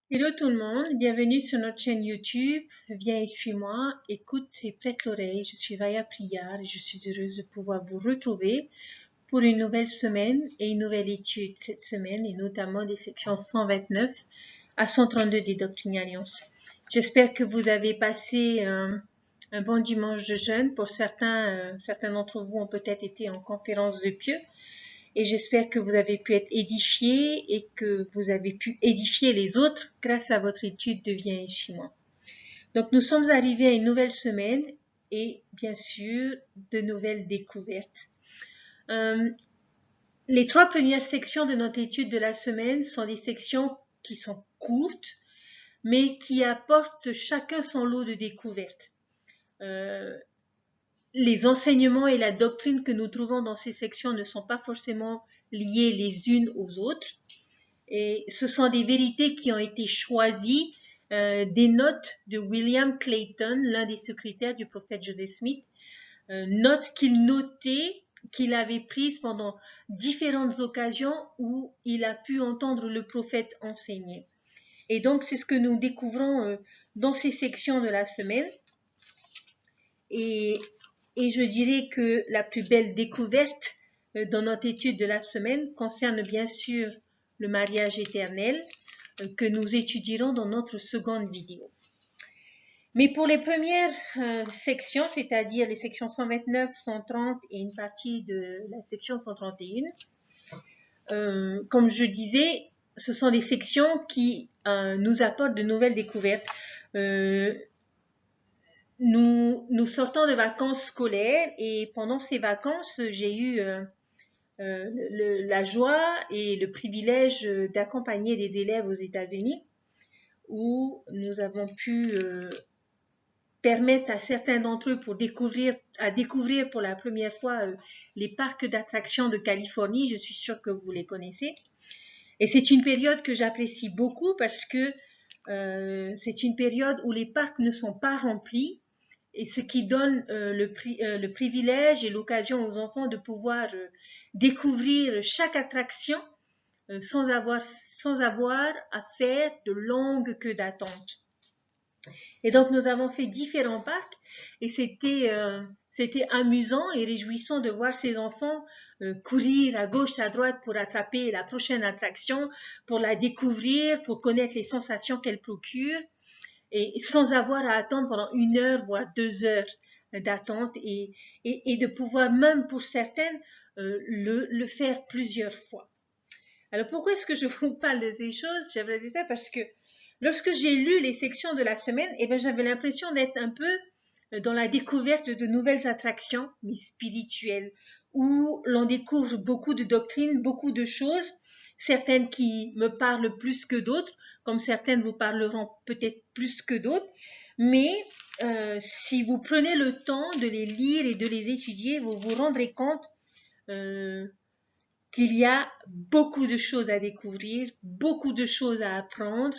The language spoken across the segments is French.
Hello tout le monde, bienvenue sur notre chaîne YouTube. Viens et suis-moi, écoute et prête l'oreille. Je suis Vaya Priyar et je suis heureuse de pouvoir vous retrouver pour une nouvelle semaine et une nouvelle étude cette semaine, et notamment des sections 129 à 132 des Doctrines et Alliances. J'espère que vous avez passé un bon dimanche de jeûne. Pour certains d'entre vous ont peut-être été en conférence de pieux. Et j'espère que vous avez pu être édifiés et que vous avez pu édifier les autres grâce à votre étude de Viens et suis-moi. Donc nous sommes arrivés à une nouvelle semaine et bien sûr de nouvelles découvertes. Les 3 premières sections de notre étude de la semaine sont des sections qui sont courtes mais qui apportent chacun son lot de découvertes. Les enseignements et la doctrine que nous trouvons dans ces sections ne sont pas forcément liés les unes aux autres. Et ce sont des vérités qui ont été choisies des notes de William Clayton, l'un des secrétaires du prophète Joseph Smith, notes qu'il avait prises pendant différentes occasions où il a pu entendre le prophète enseigner. Et donc, c'est ce que nous découvrons dans ces sections de la semaine. Et je dirais que la plus belle découverte dans notre étude de la semaine concerne bien sûr le mariage éternel que nous étudierons dans notre seconde vidéo. Mais pour les premières sections, c'est-à-dire les sections 129, 130 et une partie de la section 131, comme je disais, ce sont des sections qui nous apportent de nouvelles découvertes. Nous sortons de vacances scolaires et pendant ces vacances, j'ai eu la joie et le privilège d'accompagner des élèves aux États-Unis où nous avons pu permettre à certains d'entre eux à découvrir pour la première fois les parcs d'attractions de Californie. Je suis sûre que vous les connaissez. Et c'est une période que j'apprécie beaucoup parce que c'est une période où les parcs ne sont pas remplis, et ce qui donne le privilège et l'occasion aux enfants de pouvoir découvrir chaque attraction sans avoir à faire de longues queues d'attente. Et donc nous avons fait différents parcs et c'était amusant et réjouissant de voir ces enfants courir à gauche, à droite pour attraper la prochaine attraction, pour la découvrir, pour connaître les sensations qu'elle procure, et sans avoir à attendre pendant 1 heure, voire 2 heures d'attente, et de pouvoir même pour certaines le faire plusieurs fois. Alors pourquoi est-ce que je vous parle de ces choses? J'aimerais dire ça parce que lorsque j'ai lu les sections de la semaine, j'avais l'impression d'être un peu dans la découverte de nouvelles attractions, mais spirituelles, où l'on découvre beaucoup de doctrines, beaucoup de choses, certaines qui me parlent plus que d'autres, comme certaines vous parleront peut-être plus que d'autres, mais si vous prenez le temps de les lire et de les étudier, vous vous rendrez compte qu'il y a beaucoup de choses à découvrir, beaucoup de choses à apprendre,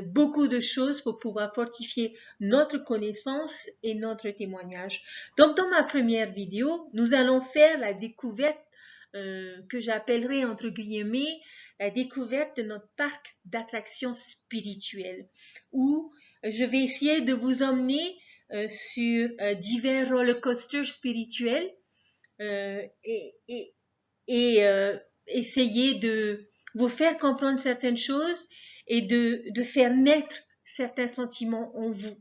beaucoup de choses pour pouvoir fortifier notre connaissance et notre témoignage. Donc, dans ma première vidéo, nous allons faire la découverte que j'appellerai entre guillemets la découverte de notre parc d'attractions spirituelles, où je vais essayer de vous emmener sur divers roller coasters spirituels et essayer de vous faire comprendre certaines choses et de faire naître certains sentiments en vous.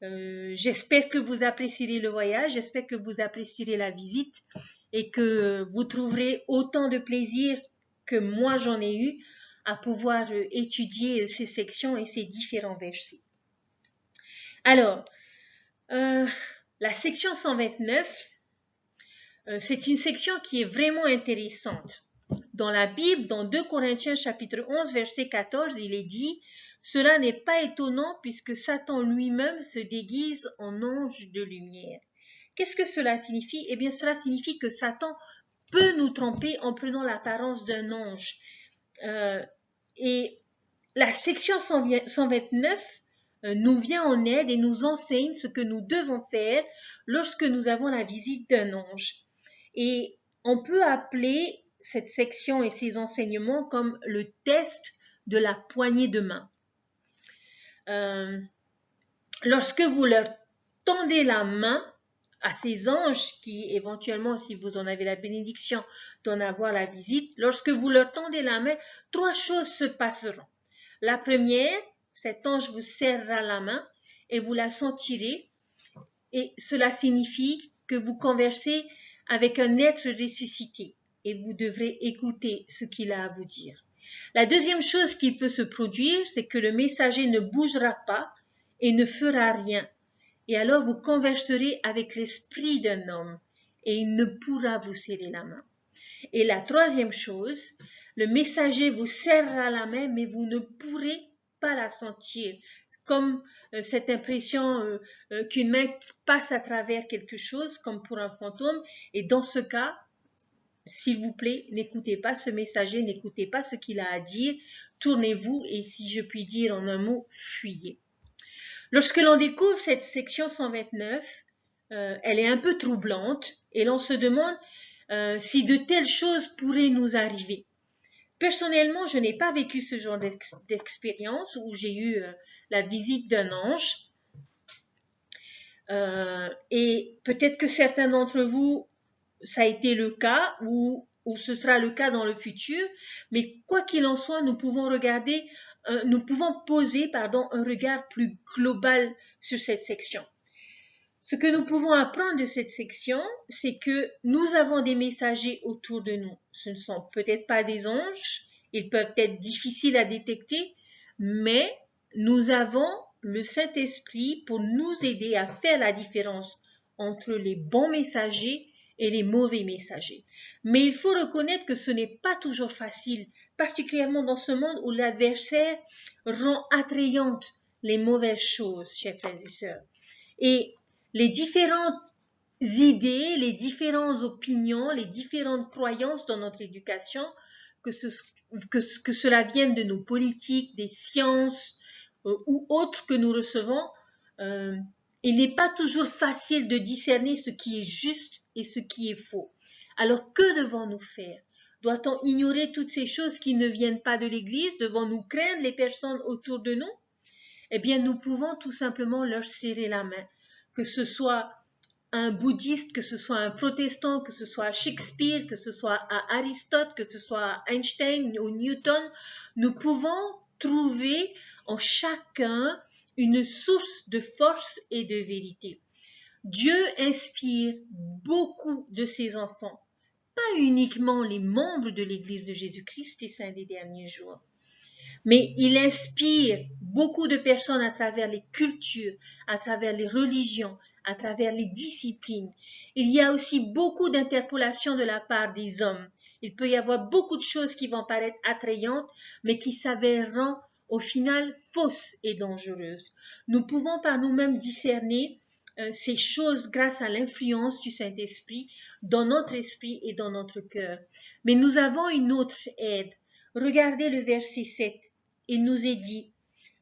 J'espère que vous apprécierez le voyage, j'espère que vous apprécierez la visite et que vous trouverez autant de plaisir que moi j'en ai eu à pouvoir étudier ces sections et ces différents versets. Alors, la section 129, c'est une section qui est vraiment intéressante. Dans la Bible, dans 2 Corinthiens chapitre 11, verset 14, il est dit « Cela n'est pas étonnant puisque Satan lui-même se déguise en ange de lumière. » Qu'est-ce que cela signifie? Eh bien, cela signifie que Satan peut nous tromper en prenant l'apparence d'un ange. Et la section 129 nous vient en aide et nous enseigne ce que nous devons faire lorsque nous avons la visite d'un ange. Et on peut appeler cette section et ces enseignements comme le test de la poignée de main. lorsque vous leur tendez la main à ces anges qui, éventuellement, si vous en avez la bénédiction d'en avoir la visite, lorsque vous leur tendez la main, 3 choses se passeront. La première, cet ange vous serrera la main et vous la sentirez, et cela signifie que vous conversez avec un être ressuscité et vous devrez écouter ce qu'il a à vous dire. La deuxième chose qui peut se produire, c'est que le messager ne bougera pas et ne fera rien. Et alors vous converserez avec l'esprit d'un homme et il ne pourra vous serrer la main. Et la troisième chose, le messager vous serrera la main, mais vous ne pourrez pas la sentir. Comme cette impression qu'une main passe à travers quelque chose, comme pour un fantôme. Et dans ce cas, s'il vous plaît, n'écoutez pas ce messager, n'écoutez pas ce qu'il a à dire. Tournez-vous et, si je puis dire en un mot, fuyez. Lorsque l'on découvre cette section 129, elle est un peu troublante et l'on se demande si de telles choses pourraient nous arriver. Personnellement, je n'ai pas vécu ce genre d'expérience où j'ai eu la visite d'un ange. Et peut-être que certains d'entre vous, ça a été le cas ou ce sera le cas dans le futur. Mais quoi qu'il en soit, nous pouvons poser un regard plus global sur cette section. Ce que nous pouvons apprendre de cette section, c'est que nous avons des messagers autour de nous. Ce ne sont peut-être pas des anges, ils peuvent être difficiles à détecter, mais nous avons le Saint-Esprit pour nous aider à faire la différence entre les bons messagers et les mauvais messagers. Mais il faut reconnaître que ce n'est pas toujours facile, particulièrement dans ce monde où l'adversaire rend attrayantes les mauvaises choses, chers frères et sœurs. Et les différentes idées, les différentes opinions, les différentes croyances dans notre éducation, que cela vienne de nos politiques, des sciences ou autres que nous recevons, il n'est pas toujours facile de discerner ce qui est juste et ce qui est faux. Alors que devons-nous faire? Doit-on ignorer toutes ces choses qui ne viennent pas de l'Église? Devons-nous craindre les personnes autour de nous? Eh bien, nous pouvons tout simplement leur serrer la main. Que ce soit un bouddhiste, que ce soit un protestant, que ce soit Shakespeare, que ce soit à Aristote, que ce soit à Einstein ou Newton, nous pouvons trouver en chacun une source de force et de vérité. Dieu inspire beaucoup de ses enfants, pas uniquement les membres de l'Église de Jésus-Christ, les saints des derniers jours, mais il inspire beaucoup de personnes à travers les cultures, à travers les religions, à travers les disciplines. Il y a aussi beaucoup d'interpolations de la part des hommes. Il peut y avoir beaucoup de choses qui vont paraître attrayantes, mais qui s'avèreront au final fausses et dangereuses. Nous pouvons par nous-mêmes discerner ces choses grâce à l'influence du Saint-Esprit dans notre esprit et dans notre cœur. Mais nous avons une autre aide. Regardez le verset 7. Il nous est dit,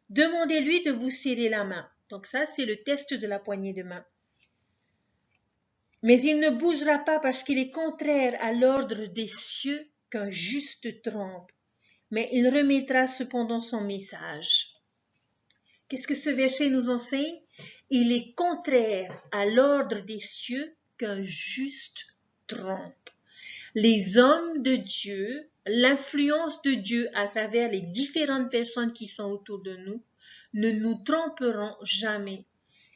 demandez-lui de vous serrer la main. Donc ça, c'est le test de la poignée de main. Mais il ne bougera pas parce qu'il est contraire à l'ordre des cieux qu'un juste trompe. Mais il remettra cependant son message. Qu'est-ce que ce verset nous enseigne? Il est contraire à l'ordre des cieux qu'un juste trompe. Les hommes de Dieu, l'influence de Dieu à travers les différentes personnes qui sont autour de nous, ne nous tromperont jamais.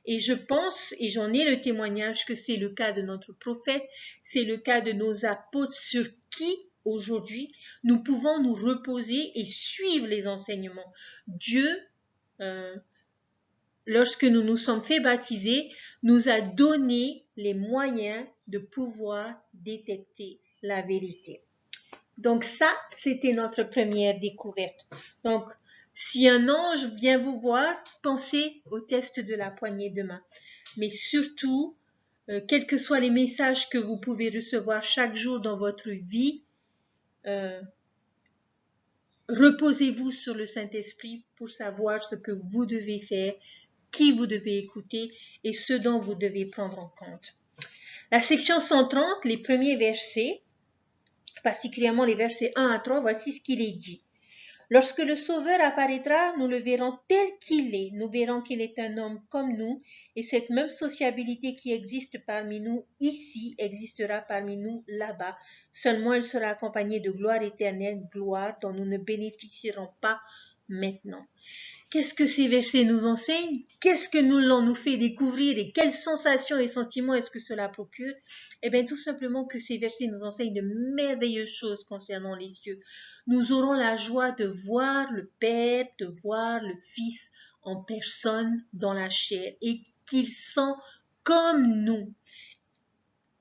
Et je pense, et j'en ai le témoignage, que c'est le cas de notre prophète, c'est le cas de nos apôtres sur qui, aujourd'hui, nous pouvons nous reposer et suivre les enseignements. Dieu, lorsque nous nous sommes fait baptiser, nous a donné les moyens de pouvoir détecter la vérité. Donc ça, c'était notre première découverte. Donc, si un ange vient vous voir, pensez au test de la poignée de main. Mais surtout, quels que soient les messages que vous pouvez recevoir chaque jour dans votre vie, reposez-vous sur le Saint-Esprit pour savoir ce que vous devez faire, qui vous devez écouter et ce dont vous devez prendre en compte. La section 130, les premiers versets, particulièrement les versets 1 à 3, voici ce qu'il est dit. Lorsque le Sauveur apparaîtra, nous le verrons tel qu'il est. Nous verrons qu'il est un homme comme nous, et cette même sociabilité qui existe parmi nous ici existera parmi nous là-bas. Seulement, elle sera accompagnée de gloire éternelle, gloire dont nous ne bénéficierons pas maintenant. Qu'est-ce que ces versets nous enseignent? Qu'est-ce que nous fait découvrir et quelles sensations et sentiments est-ce que cela procure? Eh bien, tout simplement que ces versets nous enseignent de merveilleuses choses concernant les cieux. Nous aurons la joie de voir le Père, de voir le Fils en personne dans la chair et qu'il sent comme nous.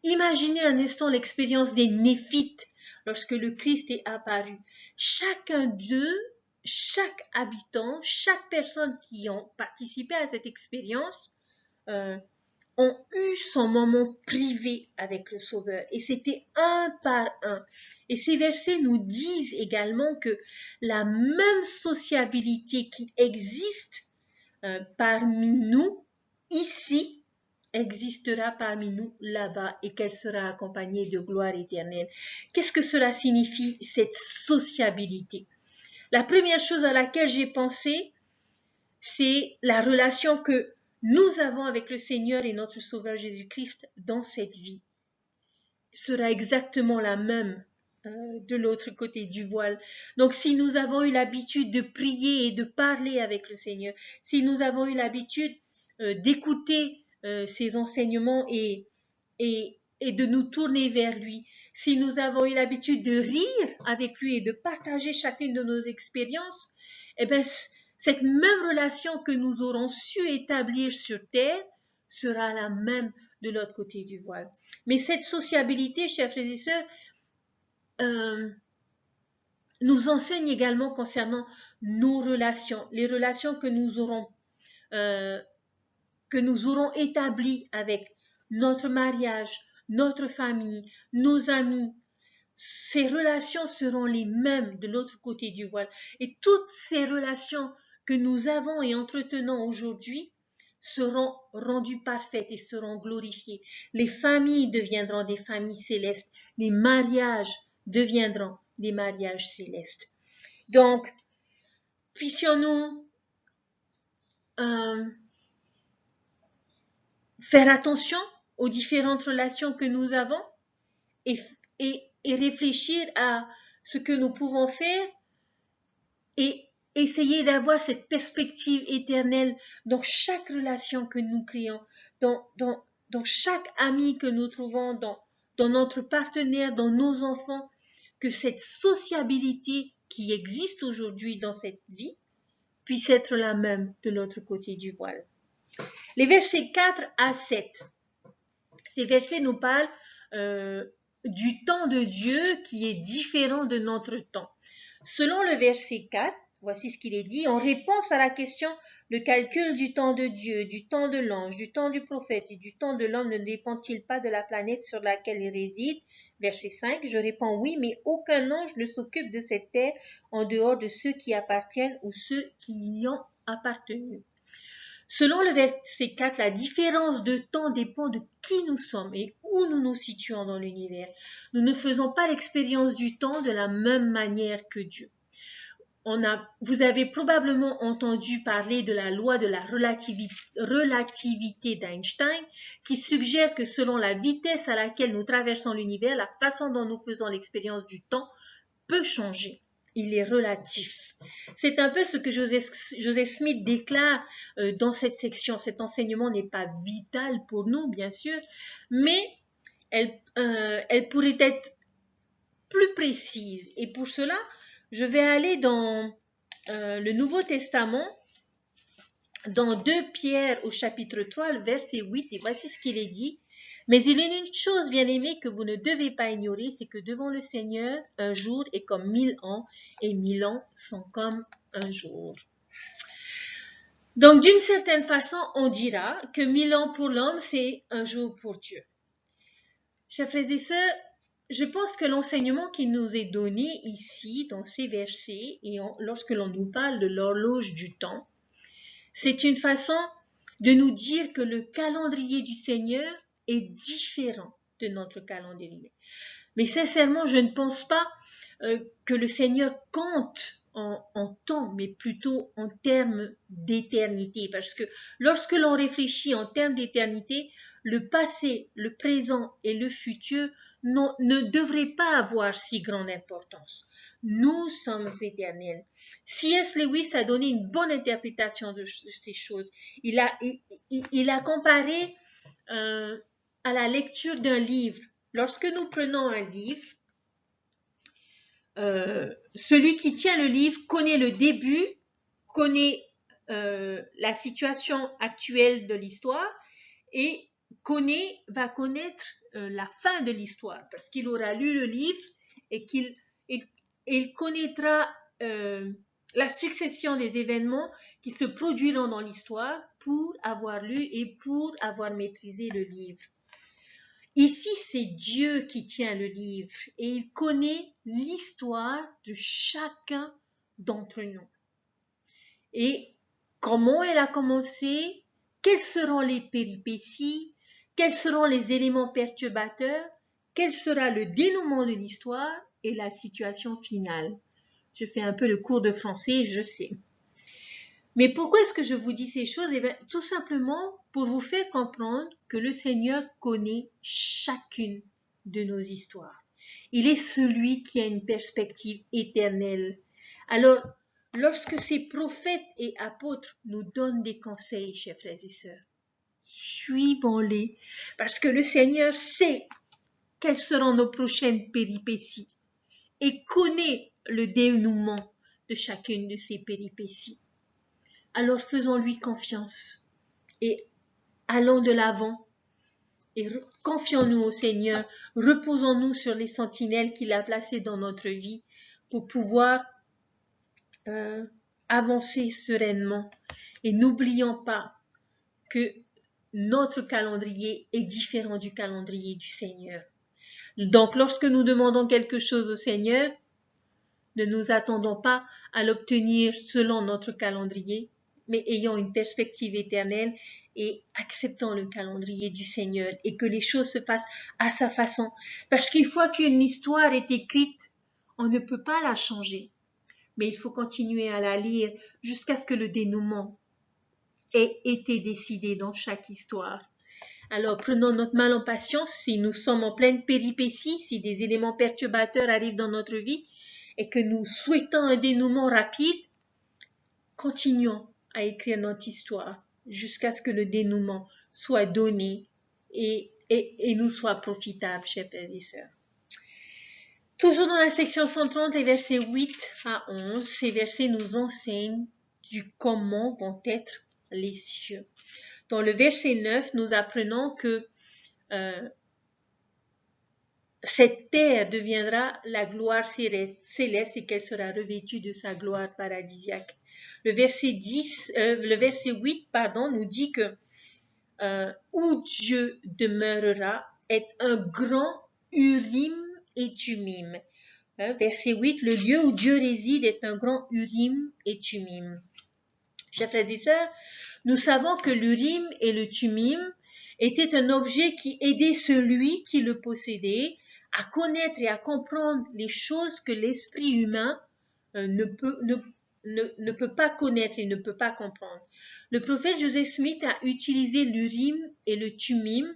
Imaginez un instant l'expérience des Néphites lorsque le Christ est apparu. Chacun d'eux, chaque habitant, chaque personne qui ont participé à cette expérience ont eu son moment privé avec le Sauveur. Et c'était un par un. Et ces versets nous disent également que la même sociabilité qui existe parmi nous ici existera parmi nous là-bas et qu'elle sera accompagnée de gloire éternelle. Qu'est-ce que cela signifie, cette sociabilité? La première chose à laquelle j'ai pensé, c'est la relation que nous avons avec le Seigneur et notre Sauveur Jésus-Christ dans cette vie. Sera exactement la même de l'autre côté du voile. Donc si nous avons eu l'habitude de prier et de parler avec le Seigneur, si nous avons eu l'habitude d'écouter ses enseignements et de nous tourner vers lui, si nous avons eu l'habitude de rire avec lui et de partager chacune de nos expériences, eh bien, cette même relation que nous aurons su établir sur terre sera la même de l'autre côté du voile. Mais cette sociabilité, chers frères et sœurs, nous enseigne également concernant nos relations, les relations que nous aurons établies avec notre mariage, notre famille, nos amis. Ces relations seront les mêmes de l'autre côté du voile. Et toutes ces relations que nous avons et entretenons aujourd'hui seront rendues parfaites et seront glorifiées. Les familles deviendront des familles célestes. Les mariages deviendront des mariages célestes. Donc, puissions-nous faire attention aux différentes relations que nous avons et réfléchir à ce que nous pouvons faire et essayer d'avoir cette perspective éternelle dans chaque relation que nous créons, dans chaque ami que nous trouvons, dans notre partenaire, dans nos enfants, que cette sociabilité qui existe aujourd'hui dans cette vie puisse être la même de l'autre côté du voile. Les versets 4 à 7, ces versets nous parlent du temps de Dieu qui est différent de notre temps. Selon le verset 4, voici ce qu'il est dit, en réponse à la question, le calcul du temps de Dieu, du temps de l'ange, du temps du prophète et du temps de l'homme ne dépend-il pas de la planète sur laquelle il réside? Verset 5, je réponds oui, mais aucun ange ne s'occupe de cette terre en dehors de ceux qui appartiennent ou ceux qui y ont appartenu. Selon le verset 4, la différence de temps dépend de qui nous sommes et où nous nous situons dans l'univers. Nous ne faisons pas l'expérience du temps de la même manière que Dieu. Vous avez probablement entendu parler de la loi de la relativité d'Einstein qui suggère que selon la vitesse à laquelle nous traversons l'univers, la façon dont nous faisons l'expérience du temps peut changer. Il est relatif. C'est un peu ce que Joseph Smith déclare dans cette section. Cet enseignement n'est pas vital pour nous, bien sûr, mais elle pourrait être plus précise. Et pour cela, je vais aller dans le Nouveau Testament, dans 2 Pierre au chapitre 3, le verset 8, et voici ce qu'il est dit. Mais il est une chose, bien-aimés, que vous ne devez pas ignorer, c'est que devant le Seigneur, un jour est comme 1000 ans, et 1000 ans sont comme un jour. Donc, d'une certaine façon, on dira que 1000 ans pour l'homme, c'est un jour pour Dieu. Chers frères et sœurs, je pense que l'enseignement qui nous est donné ici, dans ces versets, et lorsque l'on nous parle de l'horloge du temps, c'est une façon de nous dire que le calendrier du Seigneur est différent de notre calendrier. Mais sincèrement, je ne pense pas que le Seigneur compte en temps, mais plutôt en termes d'éternité. Parce que lorsque l'on réfléchit en termes d'éternité, le passé, le présent et le futur ne devraient pas avoir si grande importance. Nous sommes éternels. C.S. Lewis a donné une bonne interprétation de ces choses. Il a comparé à la lecture d'un livre. Lorsque nous prenons un livre, celui qui tient le livre connaît le début, connaît la situation actuelle de l'histoire et va connaître la fin de l'histoire parce qu'il aura lu le livre et qu'il connaîtra la succession des événements qui se produiront dans l'histoire pour avoir lu et pour avoir maîtrisé le livre. Ici, c'est Dieu qui tient le livre et il connaît l'histoire de chacun d'entre nous. Et comment elle a commencé, quelles seront les péripéties, quels seront les éléments perturbateurs, quel sera le dénouement de l'histoire et la situation finale. Je fais un peu le cours de français, je sais. Mais pourquoi est-ce que je vous dis ces choses? Eh bien, tout simplement pour vous faire comprendre que le Seigneur connaît chacune de nos histoires. Il est celui qui a une perspective éternelle. Alors, lorsque ces prophètes et apôtres nous donnent des conseils, chers frères et sœurs, suivons-les, parce que le Seigneur sait quelles seront nos prochaines péripéties et connaît le dénouement de chacune de ces péripéties. Alors faisons-lui confiance et allons de l'avant et confions-nous au Seigneur, reposons-nous sur les sentinelles qu'il a placées dans notre vie pour pouvoir avancer sereinement. Et n'oublions pas que notre calendrier est différent du calendrier du Seigneur. Donc lorsque nous demandons quelque chose au Seigneur, ne nous attendons pas à l'obtenir selon notre calendrier, mais ayons une perspective éternelle et acceptons le calendrier du Seigneur et que les choses se fassent à sa façon. Parce qu'une fois qu'une histoire est écrite, on ne peut pas la changer. Mais il faut continuer à la lire jusqu'à ce que le dénouement ait été décidé dans chaque histoire. Alors prenons notre mal en patience si nous sommes en pleine péripétie, si des éléments perturbateurs arrivent dans notre vie et que nous souhaitons un dénouement rapide, continuons à écrire notre histoire jusqu'à ce que le dénouement soit donné et nous soit profitable, chers frères et sœurs. Toujours dans la section 130, les versets 8 à 11, ces versets nous enseignent du comment vont être les cieux. Dans le verset 9, nous apprenons que cette terre deviendra la gloire céleste et qu'elle sera revêtue de sa gloire paradisiaque. Le verset 8, nous dit que où Dieu demeurera est un grand Urim et Tumim. Verset 8, le lieu où Dieu réside est un grand Urim et Tumim. Chers frères et sœurs, nous savons que l'Urim et le Tumim étaient un objet qui aidait celui qui le possédait à connaître et à comprendre les choses que l'esprit humain ne peut pas connaître et ne peut pas comprendre. Le prophète Joseph Smith a utilisé l'Urim et le Tumim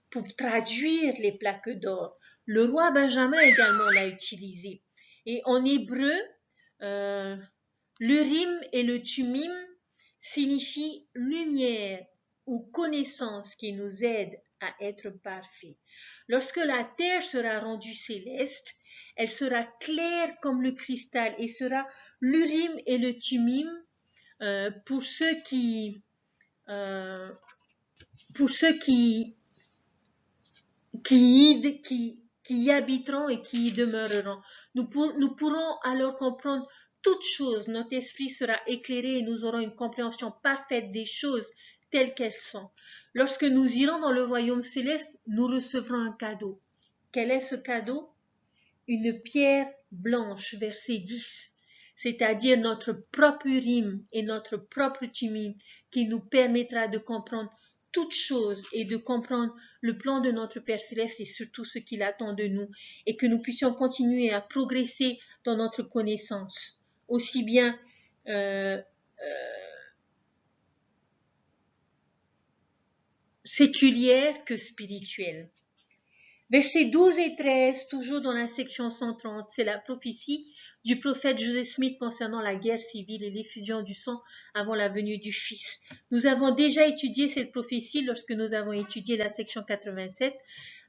pour traduire les plaques d'or. Le roi Benjamin également l'a utilisé. Et en hébreu, l'Urim et le Tumim signifient lumière ou connaissance qui nous aide à être parfaits. Lorsque la terre sera rendue céleste, elle sera claire comme le cristal et sera l'Urim et le Tumim pour ceux qui y habiteront et qui y demeureront. Nous pourrons alors comprendre toutes choses. Notre esprit sera éclairé et nous aurons une compréhension parfaite des choses telles qu'elles sont. Lorsque nous irons dans le royaume céleste, nous recevrons un cadeau. Quel est ce cadeau? Une pierre blanche, verset 10, c'est-à-dire notre propre Urim et notre propre Tumim, qui nous permettra de comprendre toutes choses et de comprendre le plan de notre Père Céleste et surtout ce qu'il attend de nous et que nous puissions continuer à progresser dans notre connaissance aussi bien séculière que spirituelle. Versets 12 et 13, toujours dans la section 130, c'est la prophétie du prophète Joseph Smith concernant la guerre civile et l'effusion du sang avant la venue du Fils. Nous avons déjà étudié cette prophétie lorsque nous avons étudié la section 87.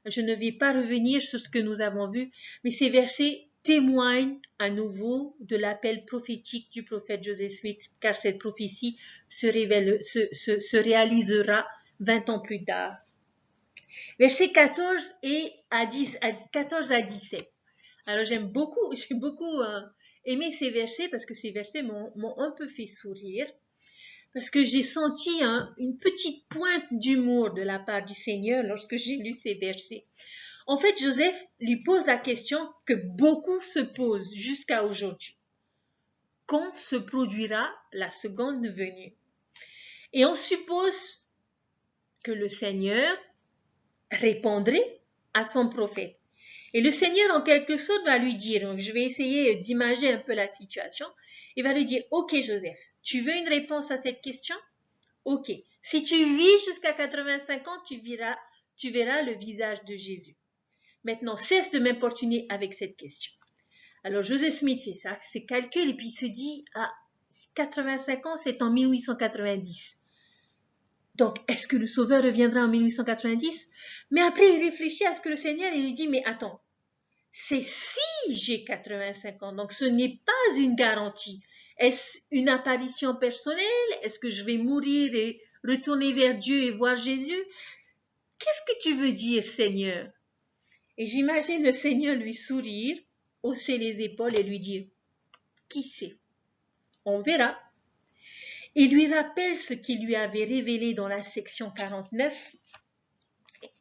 Je ne vais pas revenir sur ce que nous avons vu, mais ces versets témoignent à nouveau de l'appel prophétique du prophète Joseph Smith, car cette prophétie se réalisera 20 ans plus tard. Versets 14 à 17. Alors j'ai beaucoup aimé ces versets parce que ces versets m'ont un peu fait sourire. Parce que j'ai senti une petite pointe d'humour de la part du Seigneur lorsque j'ai lu ces versets. En fait, Joseph lui pose la question que beaucoup se posent jusqu'à aujourd'hui. Quand se produira la seconde venue? Et on suppose que le Seigneur répondrait à son prophète. Et le Seigneur, en quelque sorte, va lui dire, donc je vais essayer d'imager un peu la situation, il va lui dire, ok Joseph, tu veux une réponse à cette question? Ok, si tu vis jusqu'à 85 ans, tu verras le visage de Jésus. Maintenant, cesse de m'importuner avec cette question. Alors Joseph Smith fait ça, ses calculs, et puis il se dit, 85 ans, c'est en 1890. Donc, est-ce que le Sauveur reviendra en 1890? Mais après, il réfléchit à ce que le Seigneur, il lui dit, mais attends, c'est si j'ai 85 ans, donc ce n'est pas une garantie. Est-ce une apparition personnelle? Est-ce que je vais mourir et retourner vers Dieu et voir Jésus? Qu'est-ce que tu veux dire, Seigneur? Et j'imagine le Seigneur lui sourire, hausser les épaules et lui dire, qui sait? On verra. Il lui rappelle ce qu'il lui avait révélé dans la section 49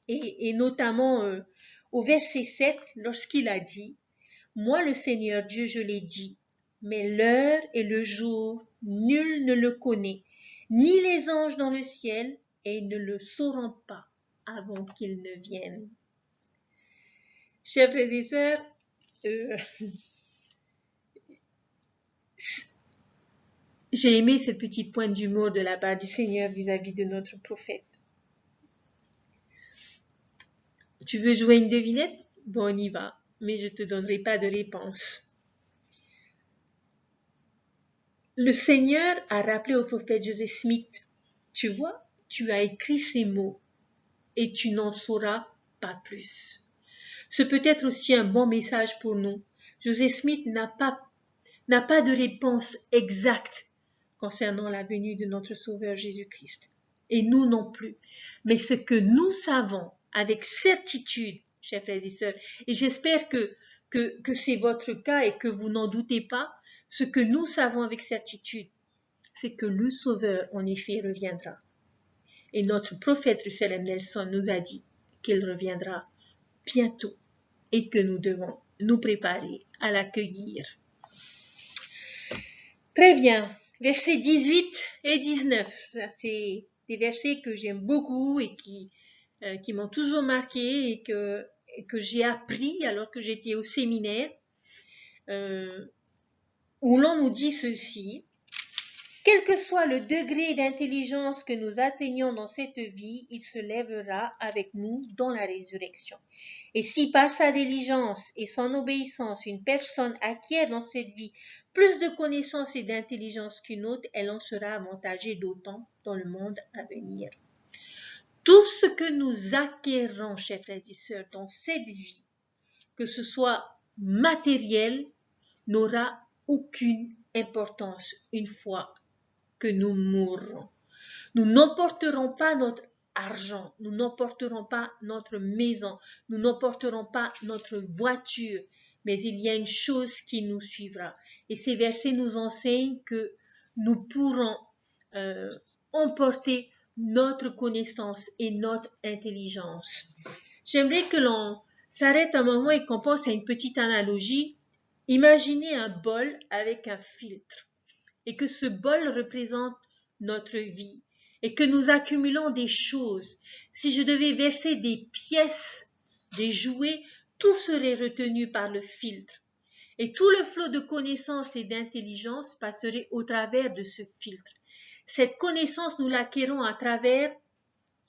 et notamment au verset 7 lorsqu'il a dit « Moi le Seigneur Dieu je l'ai dit, mais l'heure et le jour nul ne le connaît, ni les anges dans le ciel, et ils ne le sauront pas avant qu'ils ne viennent. » Chers frères et sœurs, j'ai aimé cette petite pointe d'humour de la part du Seigneur vis-à-vis de notre prophète. Tu veux jouer une devinette? Bon, on y va, mais je ne te donnerai pas de réponse. Le Seigneur a rappelé au prophète Joseph Smith, tu vois, tu as écrit ces mots et tu n'en sauras pas plus. Ce peut être aussi un bon message pour nous. Joseph Smith n'a pas de réponse exacte concernant la venue de notre Sauveur Jésus-Christ. Et nous non plus. Mais ce que nous savons avec certitude, chers frères et sœurs, et j'espère que c'est votre cas et que vous n'en doutez pas, ce que nous savons avec certitude, c'est que le Sauveur, en effet, reviendra. Et notre prophète Russell Nelson nous a dit qu'il reviendra bientôt et que nous devons nous préparer à l'accueillir. Très bien. Versets 18 et 19, ça c'est des versets que j'aime beaucoup et qui m'ont toujours marqué et que j'ai appris alors que j'étais au séminaire, où l'on nous dit ceci: quel que soit le degré d'intelligence que nous atteignons dans cette vie, il se lèvera avec nous dans la résurrection. Et si par sa diligence et son obéissance, une personne acquiert dans cette vie plus de connaissances et d'intelligence qu'une autre, elle en sera avantagée d'autant dans le monde à venir. Tout ce que nous acquérons, chers frères et sœurs, dans cette vie, que ce soit matériel, n'aura aucune importance une fois que nous mourrons. Nous n'emporterons pas notre argent, nous n'emporterons pas notre maison, nous n'emporterons pas notre voiture, mais il y a une chose qui nous suivra. Et ces versets nous enseignent que nous pourrons emporter notre connaissance et notre intelligence. J'aimerais que l'on s'arrête un moment et qu'on pense à une petite analogie. Imaginez un bol avec un filtre et que ce bol représente notre vie et que nous accumulons des choses. Si je devais verser des pièces, des jouets, tout serait retenu par le filtre. Et tout le flot de connaissances et d'intelligence passerait au travers de ce filtre. Cette connaissance, nous l'acquérons à travers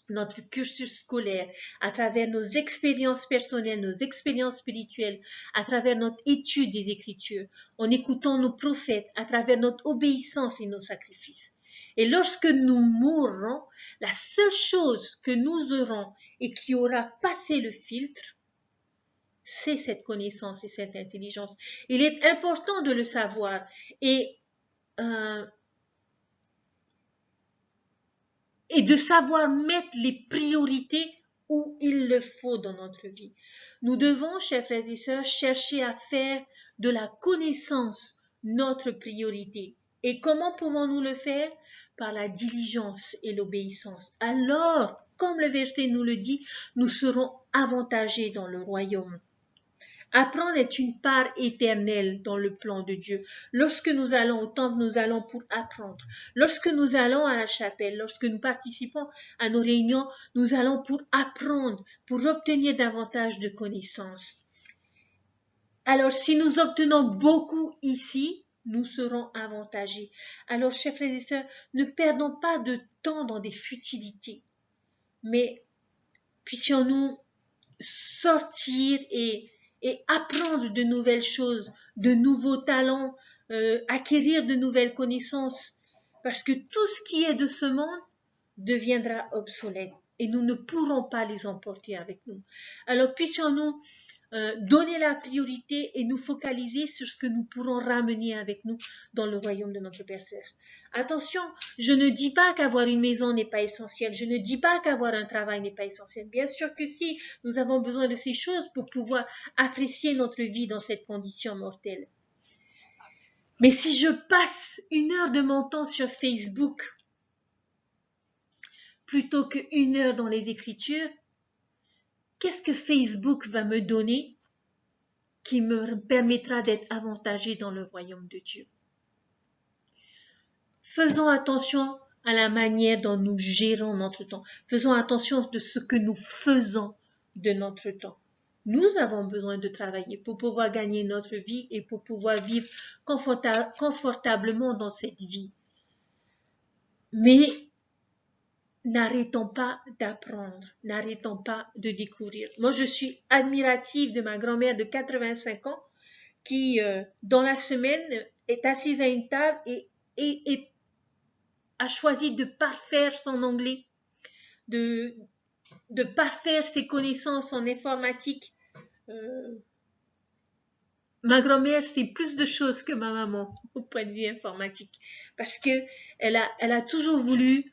notre cursus scolaire, à travers nos expériences personnelles, nos expériences spirituelles, à travers notre étude des Écritures, en écoutant nos prophètes, à travers notre obéissance et nos sacrifices. Et lorsque nous mourrons, la seule chose que nous aurons et qui aura passé le filtre, c'est cette connaissance et cette intelligence. Il est important de le savoir et de savoir mettre les priorités où il le faut dans notre vie. Nous devons, chers frères et sœurs, chercher à faire de la connaissance notre priorité. Et comment pouvons-nous le faire? Par la diligence et l'obéissance. Alors, comme le verset nous le dit, nous serons avantagés dans le royaume. Apprendre est une part éternelle dans le plan de Dieu. Lorsque nous allons au temple, nous allons pour apprendre. Lorsque nous allons à la chapelle, lorsque nous participons à nos réunions, nous allons pour apprendre, pour obtenir davantage de connaissances. Alors, si nous obtenons beaucoup ici, nous serons avantagés. Alors, chers frères et sœurs, ne perdons pas de temps dans des futilités, mais puissions-nous sortir et apprendre de nouvelles choses, de nouveaux talents, acquérir de nouvelles connaissances, parce que tout ce qui est de ce monde deviendra obsolète et nous ne pourrons pas les emporter avec nous. Alors puissions-nous donner la priorité et nous focaliser sur ce que nous pourrons ramener avec nous dans le royaume de notre Père Céleste. Attention, je ne dis pas qu'avoir une maison n'est pas essentiel, je ne dis pas qu'avoir un travail n'est pas essentiel. Bien sûr que si, nous avons besoin de ces choses pour pouvoir apprécier notre vie dans cette condition mortelle. Mais si je passe 1 heure de mon temps sur Facebook plutôt qu'1 heure dans les Écritures, qu'est-ce que Facebook va me donner qui me permettra d'être avantagé dans le royaume de Dieu? Faisons attention à la manière dont nous gérons notre temps. Faisons attention de ce que nous faisons de notre temps. Nous avons besoin de travailler pour pouvoir gagner notre vie et pour pouvoir vivre confortablement dans cette vie. Mais n'arrêtons pas d'apprendre, n'arrêtons pas de découvrir. Moi, je suis admirative de ma grand-mère de 85 ans qui, dans la semaine, est assise à une table et a choisi de parfaire son anglais, de parfaire ses connaissances en informatique. Ma grand-mère sait plus de choses que ma maman au point de vue informatique parce que elle a toujours voulu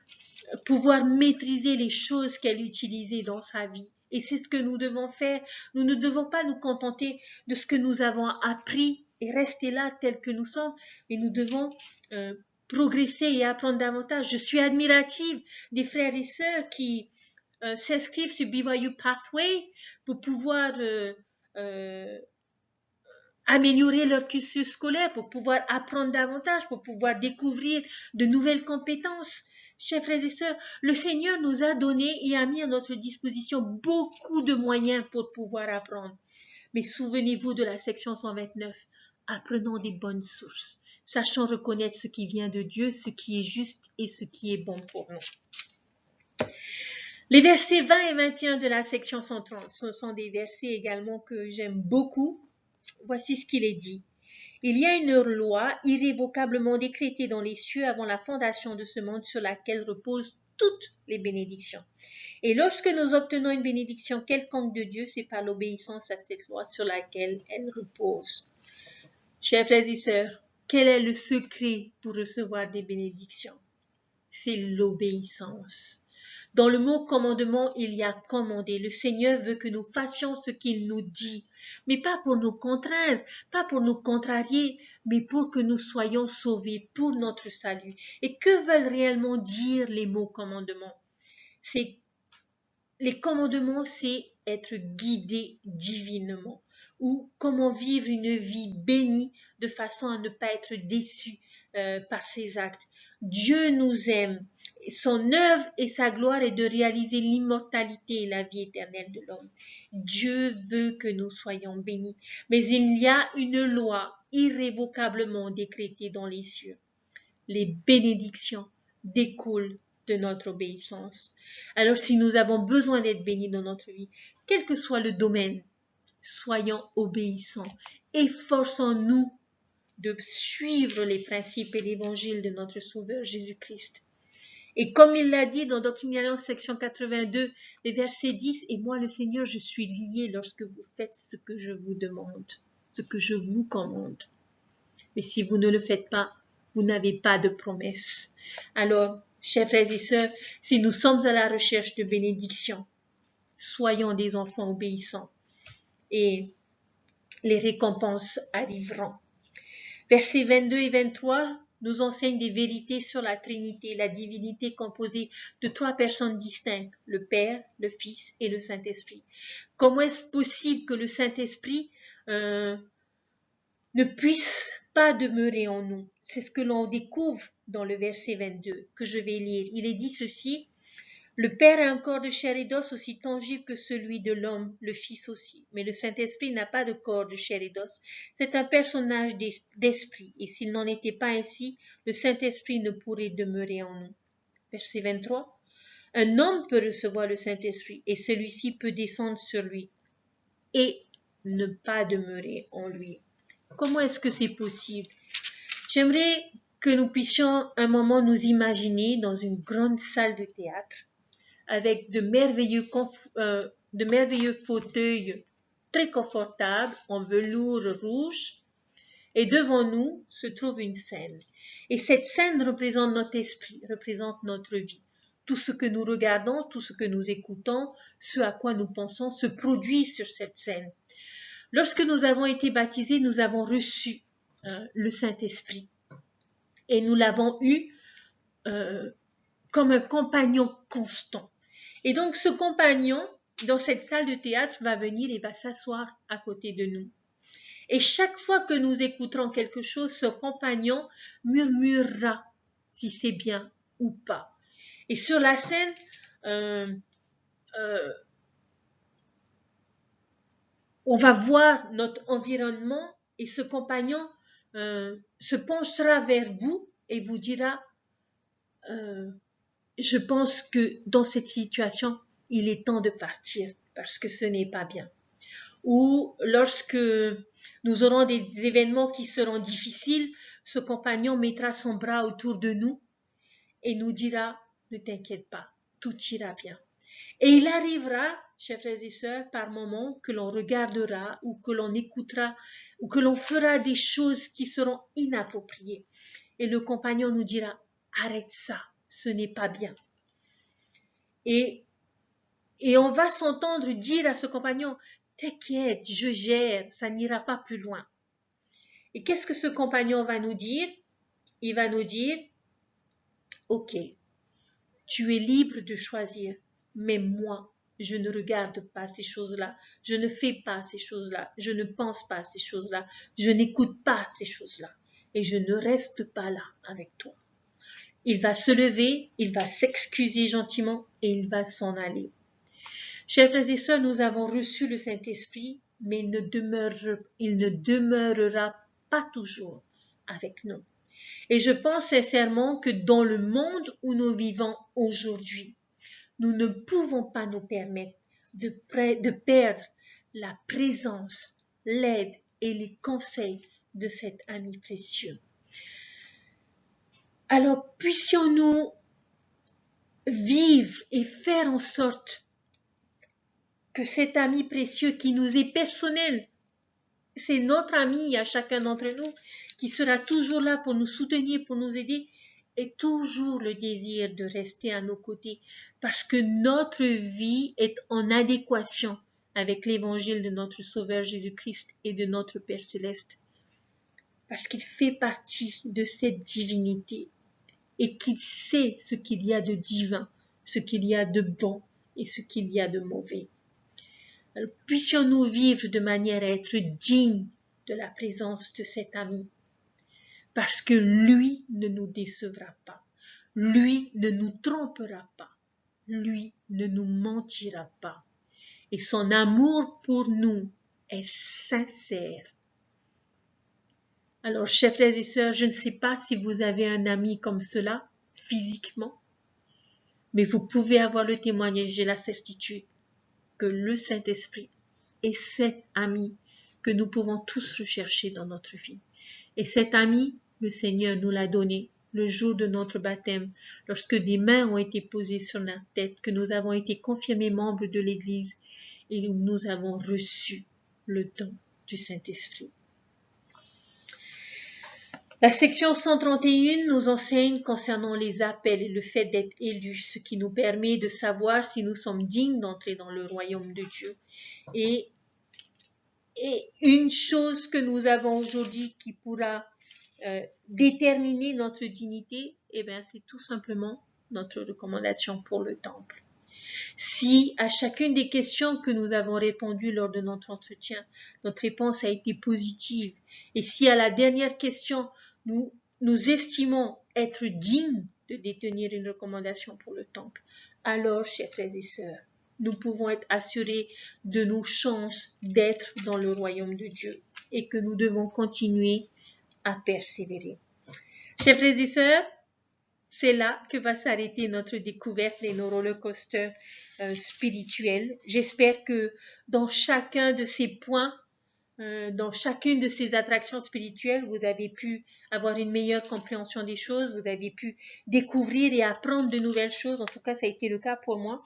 pouvoir maîtriser les choses qu'elle utilisait dans sa vie. Et c'est ce que nous devons faire. Nous ne devons pas nous contenter de ce que nous avons appris et rester là tel que nous sommes, mais nous devons progresser et apprendre davantage. Je suis admirative des frères et sœurs qui s'inscrivent sur BYU Pathway pour pouvoir améliorer leur cursus scolaire, pour pouvoir apprendre davantage, pour pouvoir découvrir de nouvelles compétences. Chers frères et sœurs, le Seigneur nous a donné et a mis à notre disposition beaucoup de moyens pour pouvoir apprendre. Mais souvenez-vous de la section 129. Apprenons des bonnes sources. Sachons reconnaître ce qui vient de Dieu, ce qui est juste et ce qui est bon pour nous. Les versets 20 et 21 de la section 130, ce sont des versets également que j'aime beaucoup. Voici ce qu'il est dit. Il y a une loi irrévocablement décrétée dans les cieux avant la fondation de ce monde sur laquelle reposent toutes les bénédictions. Et lorsque nous obtenons une bénédiction quelconque de Dieu, c'est par l'obéissance à cette loi sur laquelle elle repose. Chers frères et sœurs, quel est le secret pour recevoir des bénédictions? C'est l'obéissance. Dans le mot commandement, il y a commandé. Le Seigneur veut que nous fassions ce qu'il nous dit, mais pas pour nous contraindre, pas pour nous contrarier, mais pour que nous soyons sauvés pour notre salut. Et que veulent réellement dire les mots commandement? Les commandements, c'est être guidé divinement, ou comment vivre une vie bénie de façon à ne pas être déçu par ses actes. Dieu nous aime. Son œuvre et sa gloire est de réaliser l'immortalité et la vie éternelle de l'homme. Dieu veut que nous soyons bénis, mais il y a une loi irrévocablement décrétée dans les cieux. Les bénédictions découlent de notre obéissance. Alors si nous avons besoin d'être bénis dans notre vie, quel que soit le domaine, soyons obéissants. Efforçons-nous de suivre les principes et l'évangile de notre Sauveur Jésus-Christ. Et comme il l'a dit dans Doctrine et Alliance, section 82, les versets 10, « Et moi, le Seigneur, je suis lié lorsque vous faites ce que je vous demande, ce que je vous commande. Mais si vous ne le faites pas, vous n'avez pas de promesse. » Alors, chers frères et sœurs, si nous sommes à la recherche de bénédiction, soyons des enfants obéissants et les récompenses arriveront. Versets 22 et 23 nous enseignent des vérités sur la Trinité, la divinité composée de 3 personnes distinctes, le Père, le Fils et le Saint-Esprit. Comment est-ce possible que le Saint-Esprit ne puisse pas demeurer en nous? C'est ce que l'on découvre dans le verset 22 que je vais lire. Il est dit ceci: le Père a un corps de chair et d'os aussi tangible que celui de l'homme, le Fils aussi. Mais le Saint-Esprit n'a pas de corps de chair et d'os. C'est un personnage d'esprit. Et s'il n'en était pas ainsi, le Saint-Esprit ne pourrait demeurer en nous. Verset 23. Un homme peut recevoir le Saint-Esprit et celui-ci peut descendre sur lui et ne pas demeurer en lui. Comment est-ce que c'est possible? J'aimerais que nous puissions un moment nous imaginer dans une grande salle de théâtre avec de merveilleux fauteuils très confortables en velours rouge. Et devant nous se trouve une scène. Et cette scène représente notre esprit, représente notre vie. Tout ce que nous regardons, tout ce que nous écoutons, ce à quoi nous pensons se produit sur cette scène. Lorsque nous avons été baptisés, nous avons reçu le Saint-Esprit. Et nous l'avons eu comme un compagnon constant. Et donc ce compagnon, dans cette salle de théâtre, va venir et va s'asseoir à côté de nous. Et chaque fois que nous écouterons quelque chose, ce compagnon murmurera si c'est bien ou pas. Et sur la scène, on va voir notre environnement et ce compagnon se penchera vers vous et vous dira je pense que dans cette situation, il est temps de partir parce que ce n'est pas bien. Ou lorsque nous aurons des événements qui seront difficiles, ce compagnon mettra son bras autour de nous et nous dira « Ne t'inquiète pas, tout ira bien ». Et il arrivera, chers frères et sœurs, par moments que l'on regardera ou que l'on écoutera ou que l'on fera des choses qui seront inappropriées. Et le compagnon nous dira « Arrête ça, ce n'est pas bien ». Et on va s'entendre dire à ce compagnon « T'inquiète, je gère, ça n'ira pas plus loin ». Et qu'est-ce que ce compagnon va nous dire? Il va nous dire « Ok, tu es libre de choisir, mais moi, je ne regarde pas ces choses-là, je ne fais pas ces choses-là, je ne pense pas ces choses-là, je n'écoute pas ces choses-là, et je ne reste pas là avec toi. » Il va se lever, il va s'excuser gentiment et il va s'en aller. Chers frères et sœurs, nous avons reçu le Saint-Esprit, mais il ne demeurera pas toujours avec nous. Et je pense sincèrement que dans le monde où nous vivons aujourd'hui, nous ne pouvons pas nous permettre de perdre la présence, l'aide et les conseils de cet ami précieux. Alors, puissions-nous vivre et faire en sorte que cet ami précieux qui nous est personnel, c'est notre ami à chacun d'entre nous, qui sera toujours là pour nous soutenir, pour nous aider, ait toujours le désir de rester à nos côtés, parce que notre vie est en adéquation avec l'évangile de notre Sauveur Jésus-Christ et de notre Père Céleste, parce qu'il fait partie de cette divinité et qu'il sait ce qu'il y a de divin, ce qu'il y a de bon et ce qu'il y a de mauvais. Alors, puissions-nous vivre de manière à être dignes de la présence de cet ami, parce que lui ne nous décevra pas. Lui ne nous trompera pas. Lui ne nous mentira pas. Et son amour pour nous est sincère. Alors, chers frères et sœurs, je ne sais pas si vous avez un ami comme cela, physiquement, mais vous pouvez avoir le témoignage, j'ai la certitude que le Saint-Esprit est cet ami que nous pouvons tous rechercher dans notre vie. Et cet ami, le Seigneur nous l'a donné le jour de notre baptême, lorsque des mains ont été posées sur notre tête, que nous avons été confirmés membres de l'Église et où nous avons reçu le don du Saint-Esprit. La section 131 nous enseigne concernant les appels et le fait d'être élus, ce qui nous permet de savoir si nous sommes dignes d'entrer dans le royaume de Dieu. Et une chose que nous avons aujourd'hui qui pourra déterminer notre dignité, eh bien, c'est tout simplement notre recommandation pour le temple. Si à chacune des questions que nous avons répondues lors de notre entretien, notre réponse a été positive, et si à la dernière question, nous estimons être dignes de détenir une recommandation pour le temple, alors, chers frères et sœurs, nous pouvons être assurés de nos chances d'être dans le royaume de Dieu et que nous devons continuer à persévérer. Chers frères et sœurs, c'est là que va s'arrêter notre découverte et nos roller-coasters spirituels. J'espère que dans chacun de ces points, dans chacune de ces attractions spirituelles, vous avez pu avoir une meilleure compréhension des choses, vous avez pu découvrir et apprendre de nouvelles choses. En tout cas, ça a été le cas pour moi.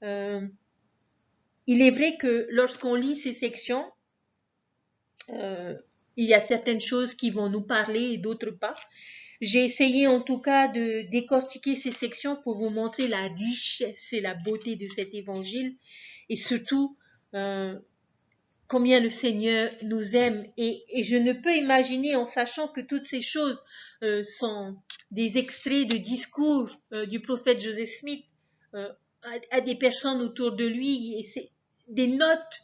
Il est vrai que lorsqu'on lit ces sections, il y a certaines choses qui vont nous parler et d'autres pas. J'ai essayé en tout cas de décortiquer ces sections pour vous montrer la richesse et la beauté de cet évangile et surtout combien le Seigneur nous aime. Et je ne peux imaginer, en sachant que toutes ces choses sont des extraits de discours du prophète Joseph Smith à des personnes autour de lui, et c'est des notes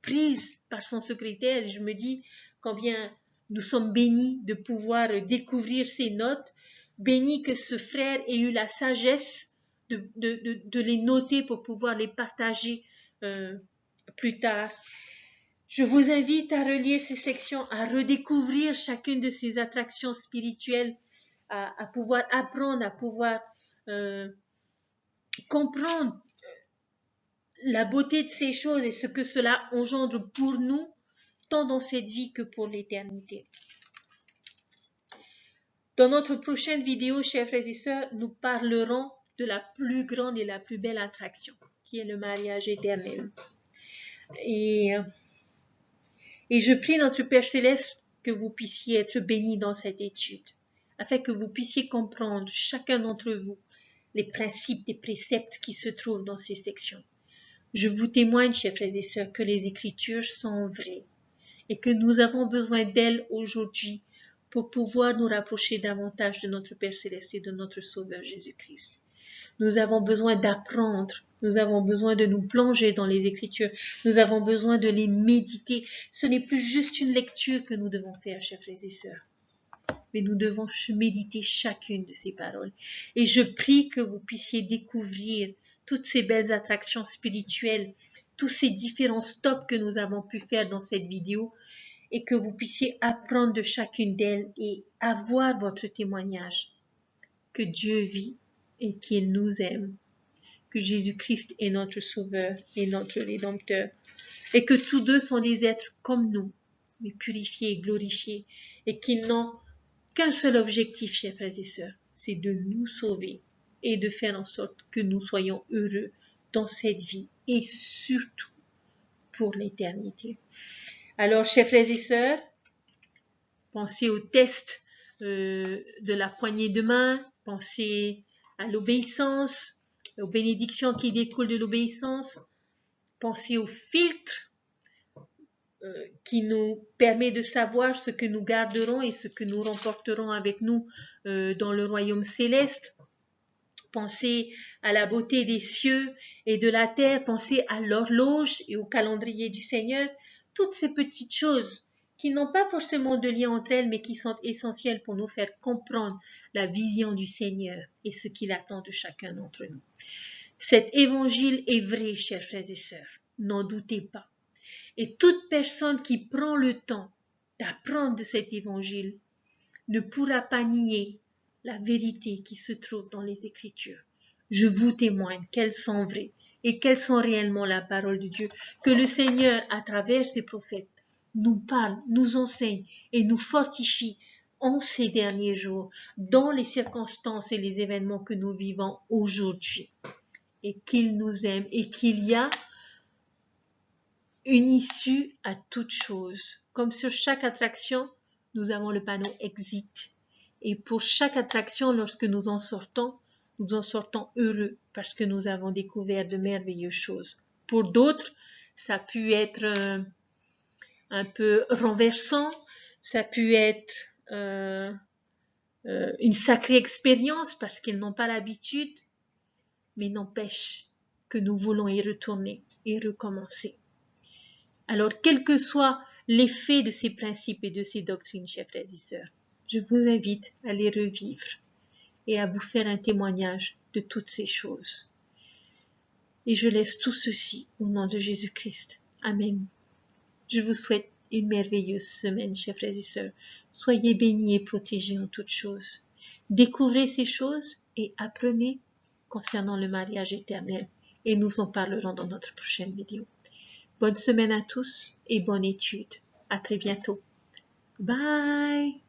prises par son secrétaire. Je me dis combien nous sommes bénis de pouvoir découvrir ces notes, bénis que ce frère ait eu la sagesse de les noter pour pouvoir les partager plus tard. Je vous invite à relire ces sections, à redécouvrir chacune de ces attractions spirituelles, à pouvoir apprendre, à pouvoir comprendre la beauté de ces choses et ce que cela engendre pour nous, tant dans cette vie que pour l'éternité. Dans notre prochaine vidéo, chers frères et sœurs, nous parlerons de la plus grande et la plus belle attraction, qui est le mariage éternel. Et je prie notre Père Céleste que vous puissiez être bénis dans cette étude, afin que vous puissiez comprendre, chacun d'entre vous, les principes, les préceptes qui se trouvent dans ces sections. Je vous témoigne, chers frères et sœurs, que les Écritures sont vraies et que nous avons besoin d'elles aujourd'hui pour pouvoir nous rapprocher davantage de notre Père Céleste et de notre Sauveur Jésus-Christ. Nous avons besoin d'apprendre, nous avons besoin de nous plonger dans les Écritures, nous avons besoin de les méditer. Ce n'est plus juste une lecture que nous devons faire, chers frères et sœurs, mais nous devons méditer chacune de ces paroles. Et je prie que vous puissiez découvrir toutes ces belles attractions spirituelles, tous ces différents stops que nous avons pu faire dans cette vidéo, et que vous puissiez apprendre de chacune d'elles et avoir votre témoignage que Dieu vit et qu'il nous aime, que Jésus-Christ est notre Sauveur et notre Rédempteur, et que tous deux sont des êtres comme nous, mais purifiés et glorifiés, et qui n'ont qu'un seul objectif, chers frères et sœurs, c'est de nous sauver et de faire en sorte que nous soyons heureux dans cette vie et surtout pour l'éternité. Alors, chers frères et sœurs, pensez au test de la poignée de main, pensez à l'obéissance, aux bénédictions qui découlent de l'obéissance, pensez au filtre qui nous permet de savoir ce que nous garderons et ce que nous remporterons avec nous dans le royaume céleste. Pensez à la beauté des cieux et de la terre, pensez à l'horloge et au calendrier du Seigneur. Toutes ces petites choses qui n'ont pas forcément de lien entre elles, mais qui sont essentielles pour nous faire comprendre la vision du Seigneur et ce qu'il attend de chacun d'entre nous. Cet évangile est vrai, chers frères et sœurs, n'en doutez pas. Et toute personne qui prend le temps d'apprendre de cet évangile ne pourra pas nier la vérité qui se trouve dans les Écritures. Je vous témoigne qu'elles sont vraies et qu'elles sont réellement la parole de Dieu, que le Seigneur, à travers ses prophètes, nous parle, nous enseigne et nous fortifie en ces derniers jours, dans les circonstances et les événements que nous vivons aujourd'hui. Et qu'il nous aime et qu'il y a une issue à toute chose. Comme sur chaque attraction, nous avons le panneau Exit. Et pour chaque attraction, lorsque nous en sortons heureux parce que nous avons découvert de merveilleuses choses. Pour d'autres, ça a pu être un peu renversant, ça a pu être une sacrée expérience parce qu'ils n'ont pas l'habitude, mais n'empêche que nous voulons y retourner et recommencer. Alors, quel que soit l'effet de ces principes et de ces doctrines, chers frères et sœurs, je vous invite à les revivre et à vous faire un témoignage de toutes ces choses. Et je laisse tout ceci au nom de Jésus-Christ. Amen. Je vous souhaite une merveilleuse semaine, chers frères et sœurs. Soyez bénis et protégés en toutes choses. Découvrez ces choses et apprenez concernant le mariage éternel. Et nous en parlerons dans notre prochaine vidéo. Bonne semaine à tous et bonne étude. À très bientôt. Bye!